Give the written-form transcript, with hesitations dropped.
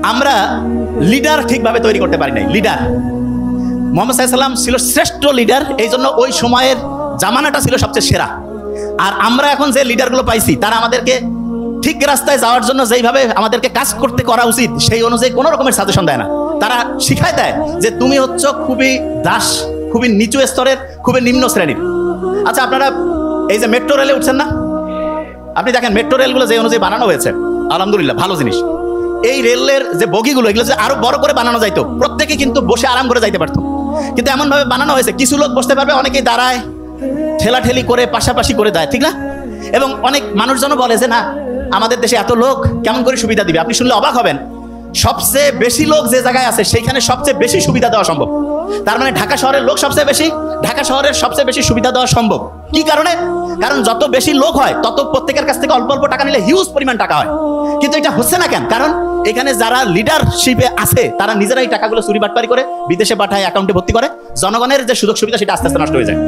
আমরা লিডার ঠিকভাবে তৈরি করতে পারি নাই। লিডার মুহাম্মদ সাল্লাল্লাহু আলাইহি ওয়াসাল্লাম ছিল শ্রেষ্ঠ লিডার, এই জন্য ওই সময়ের জামানাটা ছিল সবচেয়ে সেরা। আর আমরা এখন যে লিডারগুলো পাইছি তারা আমাদেরকে ঠিক রাস্তায় যাওয়ার জন্য যেইভাবে আমাদেরকে কাজ করতে করা উচিত সেই অনুযায়ী কোনো রকমের সাজেশন দেয় না। তারা শিখায় দেয় যে তুমি হচ্ছে খুবই দাস, খুবই নিচু স্তরের, খুবই নিম্ন শ্রেণীর। আচ্ছা, আপনারা এই যে মেট্রো রেলে উঠছেন না, আপনি দেখেন মেট্রো রেলগুলো যে অনুযায়ী বানানো হয়েছে, আলহামদুলিল্লাহ ভালো জিনিস। এই রেলের যে বগিগুলো এগুলো যে আরো বড় করে বানানো যাইতো, প্রত্যেকে কিন্তু বসে আরাম করে যাইতে পারতো, কিন্তু এমন ভাবে বানানো হয়েছে কিছু লোক বসতে পারবে, অনেকেই দাঁড়ায় ঠেলাঠেলি করে পাশাপাশি করে দেয়, ঠিক না? এবং অনেক মানুষজন বলে যে না আমাদের দেশে এত লোক কেমন করে সুবিধা দিবে। আপনি শুনলে অবাক হবেন, সবচেয়ে বেশি লোক যে জায়গায় আছে সেইখানে সবচেয়ে বেশি সুবিধা দেওয়া সম্ভব। তার মানে ঢাকা শহরের লোক সবচেয়ে বেশি, ঢাকা শহরের সবচেয়ে বেশি সুবিধা দেওয়া সম্ভব। কি কারণে? কারণ যত বেশি লোক হয় তত প্রত্যেকের কাছ থেকে অল্প অল্প টাকা নিলে হিউজ পরিমাণ টাকা হয়। কিন্তু এটা হচ্ছে না কেন? কারণ এখানে যারা লিডারশিপে আছে তারা নিজেরাই টাকাগুলো চুরি বাটপারি করে বিদেশে পাঠায়, অ্যাকাউন্টে ভর্তি করে, জনগণের যে সুযোগ সুবিধা সেটা আস্তে আস্তে নষ্ট হয়ে যায়।